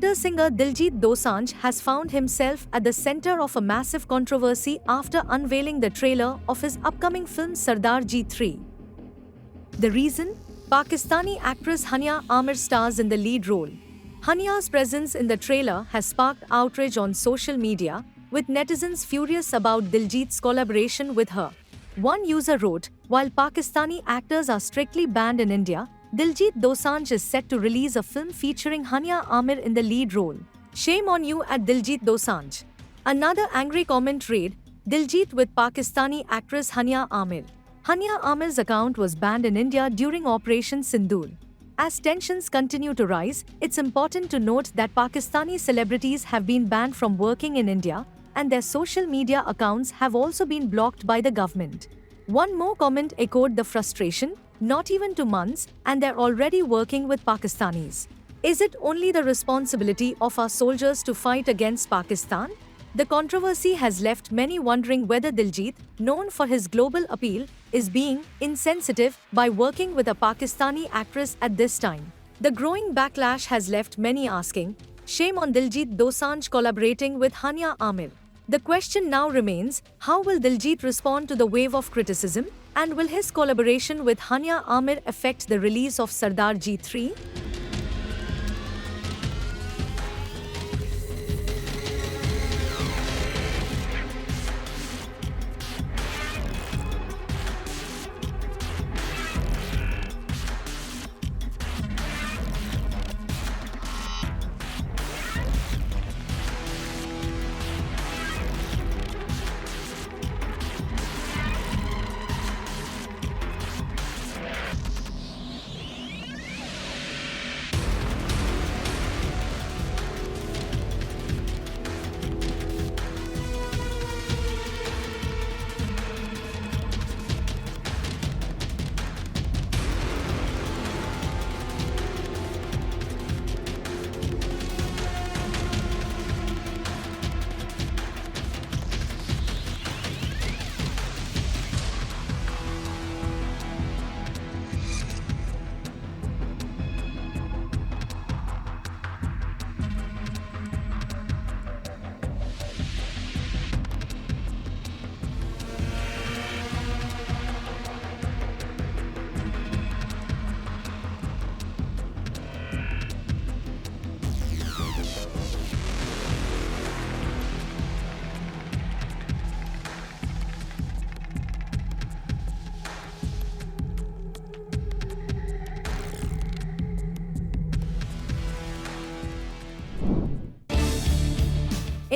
Actor-singer Diljit Dosanjh has found himself at the center of a massive controversy after unveiling the trailer of his upcoming film Sardar Ji 3. The reason? Pakistani actress Hania Amir stars in the lead role. Hania's presence in the trailer has sparked outrage on social media, with netizens furious about Diljit's collaboration with her. One user wrote, "While Pakistani actors are strictly banned in India, Diljit Dosanjh is set to release a film featuring Hania Amir in the lead role. Shame on you at Diljit Dosanjh." Another angry comment read, "Diljit with Pakistani actress Hania Amir." Hania Amir's account was banned in India during Operation Sindoor. As tensions continue to rise, it's important to note that Pakistani celebrities have been banned from working in India, and their social media accounts have also been blocked by the government. One more comment echoed the frustration, "Not even 2 months, and they're already working with Pakistanis. Is it only the responsibility of our soldiers to fight against Pakistan?" The controversy has left many wondering whether Diljit, known for his global appeal, is being insensitive by working with a Pakistani actress at this time. The growing backlash has left many asking, "Shame on Diljit Dosanjh collaborating with Hania Amir." The question now remains, how will Diljit respond to the wave of criticism, and will his collaboration with Hania Amir affect the release of Sardar Ji 3?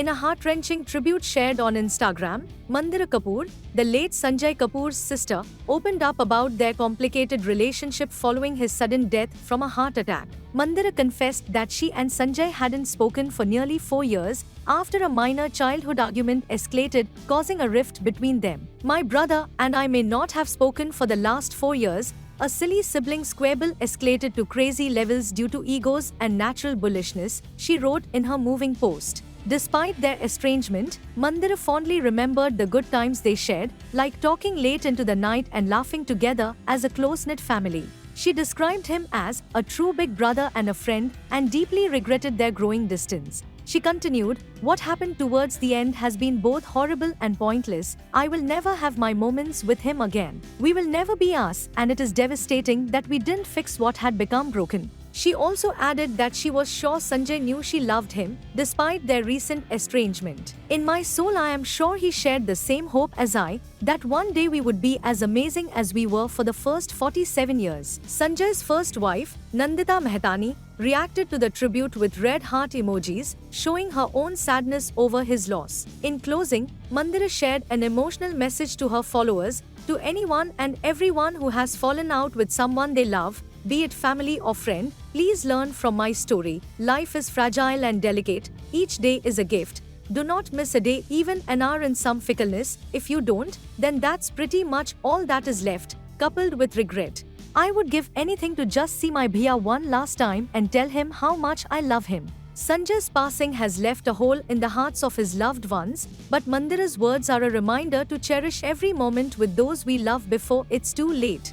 In a heart-wrenching tribute shared on Instagram, Mandira Kapoor, the late Sanjay Kapoor's sister, opened up about their complicated relationship following his sudden death from a heart attack. Mandira confessed that she and Sanjay hadn't spoken for nearly 4 years after a minor childhood argument escalated, causing a rift between them. "My brother and I may not have spoken for the last 4 years. A silly sibling squabble escalated to crazy levels due to egos and natural bullishness," she wrote in her moving post. Despite their estrangement, Mandira fondly remembered the good times they shared, like talking late into the night and laughing together as a close-knit family. She described him as a true big brother and a friend, and deeply regretted their growing distance. She continued, "What happened towards the end has been both horrible and pointless. I will never have my moments with him again. We will never be us, and it is devastating that we didn't fix what had become broken." She also added that she was sure Sanjay knew she loved him, despite their recent estrangement. "In my soul, I am sure he shared the same hope as I, that one day we would be as amazing as we were for the first 47 years. Sanjay's first wife, Nandita Mehtani, reacted to the tribute with red heart emojis, showing her own sadness over his loss. In closing, Mandira shared an emotional message to her followers, "To anyone and everyone who has fallen out with someone they love, be it family or friend, please learn from my story. Life is fragile and delicate. Each day is a gift. Do not miss a day, even an hour in some fickleness. If you don't, then that's pretty much all that is left, coupled with regret. I would give anything to just see my bhaiya one last time and tell him how much I love him." Sanjay's passing has left a hole in the hearts of his loved ones, but Mandira's words are a reminder to cherish every moment with those we love before it's too late.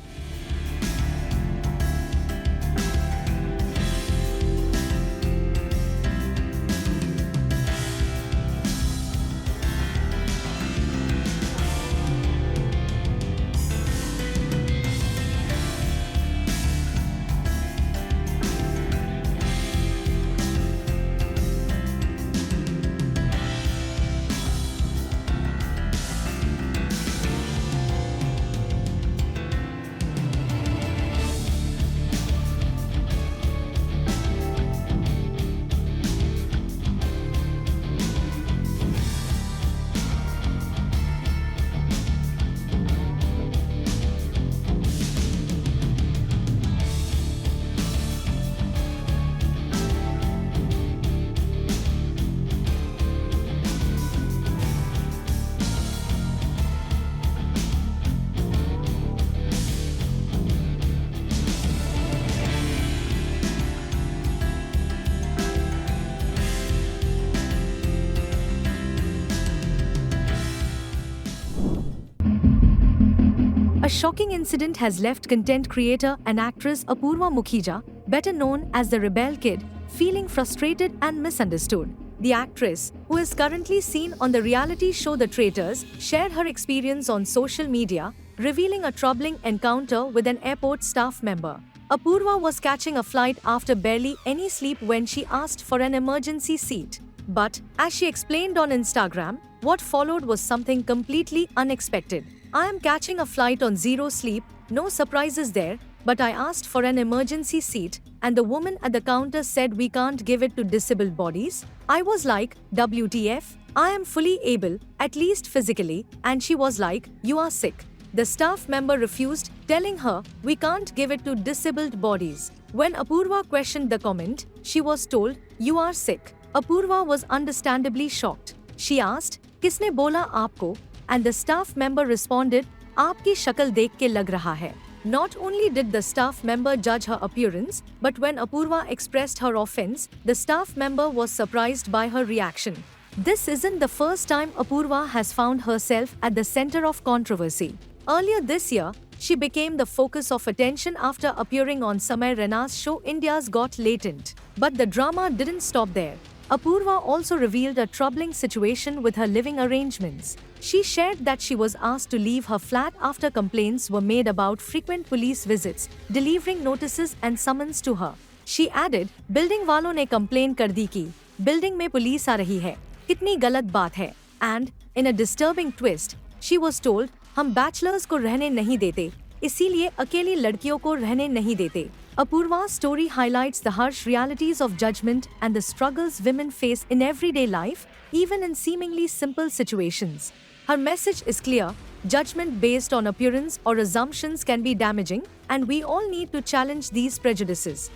shocking incident has left content creator and actress Apurva Mukhija, better known as the Rebel Kid, feeling frustrated and misunderstood. The actress, who is currently seen on the reality show The Traitors, shared her experience on social media, revealing a troubling encounter with an airport staff member. Apurva was catching a flight after barely any sleep when she asked for an emergency seat. But, as she explained on Instagram, what followed was something completely unexpected. I am catching a flight on zero sleep, no surprises there, but I asked for an emergency seat, and the woman at the counter said we can't give it to disabled bodies. I was like, WTF? I am fully able, at least physically, and she was like, you are sick. The staff member refused, telling her, we can't give it to disabled bodies. When Apurva questioned the comment, she was told, you are sick. Apurva was understandably shocked. She asked, किसने बोला आपको? And the staff member responded, आपकी शक्ल देख के लग रहा है. Not only did the staff member judge her appearance, but when Apurva expressed her offense, the staff member was surprised by her reaction. This isn't the first time Apurva has found herself at the center of controversy. Earlier this year, she became the focus of attention after appearing on Samay Raina's show India's Got Latent. But the drama didn't stop there. Apurva also revealed a troubling situation with her living arrangements. She shared that she was asked to leave her flat after complaints were made about frequent police visits, delivering notices and summons to her. She added, building वालों ने complain कर दी कि building में police आ रही है, कितनी गलत बात है. And, in a disturbing twist, she was told, हम bachelors को रहने नहीं देते, इसीलिए अकेली लड़कियों को रहने नहीं देते. Apurva's story highlights the harsh realities of judgment and the struggles women face in everyday life, even in seemingly simple situations. Her message is clear: judgment based on appearance or assumptions can be damaging, and we all need to challenge these prejudices.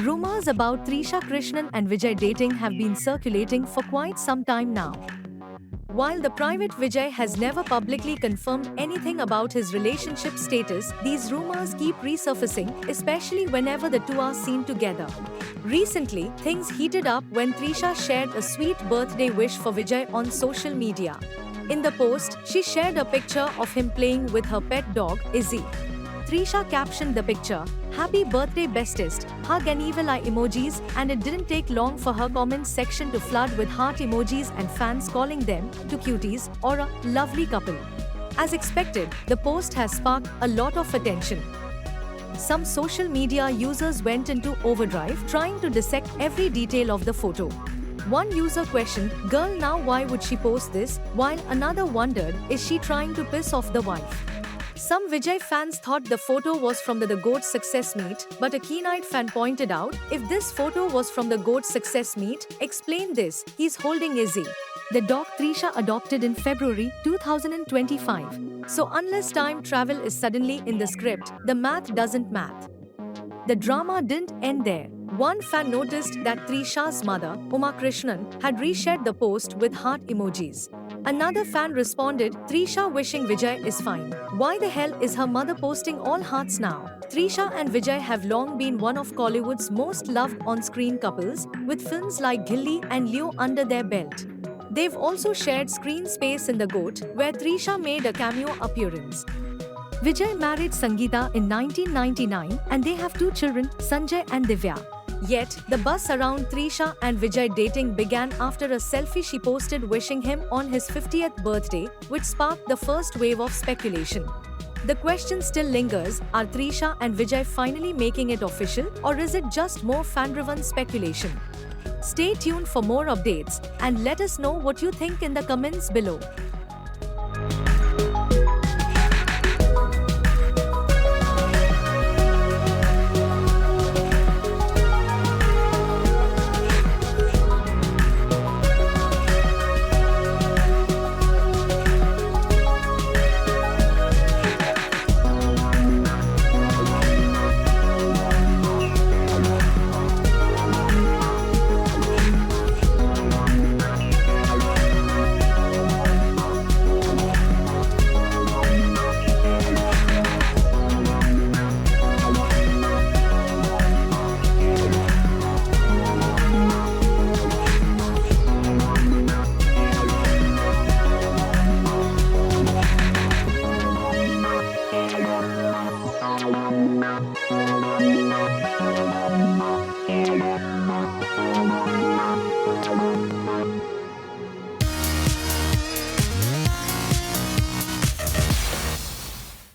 Rumors about Trisha Krishnan and Vijay dating have been circulating for quite some time now. While the private Vijay has never publicly confirmed anything about his relationship status, these rumors keep resurfacing, especially whenever the two are seen together. Recently, things heated up when Trisha shared a sweet birthday wish for Vijay on social media. In the post, she shared a picture of him playing with her pet dog, Izzy. Trisha captioned the picture, "Happy birthday bestest," hug and evil eye emojis, and it didn't take long for her comments section to flood with heart emojis and fans calling them two cuties or a lovely couple. As expected, the post has sparked a lot of attention. Some social media users went into overdrive trying to dissect every detail of the photo. One user questioned, "Girl, now why would she post this?" while another wondered, "Is she trying to piss off the wife?" Some Vijay fans thought the photo was from the GOAT success meet, but a keen-eyed fan pointed out, if this photo was from the GOAT success meet, explain this: he's holding Izzy, the dog Trisha adopted in February 2025. So unless time travel is suddenly in the script, the math doesn't math. The drama didn't end there. One fan noticed that Trisha's mother, Uma Krishnan, had reshared the post with heart emojis. Another fan responded, "Trisha wishing Vijay is fine. Why the hell is her mother posting all hearts now?" Trisha and Vijay have long been one of Kollywood's most loved on-screen couples, with films like Ghilli and Leo under their belt. They've also shared screen space in The GOAT, where Trisha made a cameo appearance. Vijay married Sangeeta in 1999 and they have two children, Sanjay and Divya. Yet, the buzz around Trisha and Vijay dating began after a selfie she posted wishing him on his 50th birthday, which sparked the first wave of speculation. The question still lingers, are Trisha and Vijay finally making it official, or is it just more fan-driven speculation? Stay tuned for more updates, and let us know what you think in the comments below.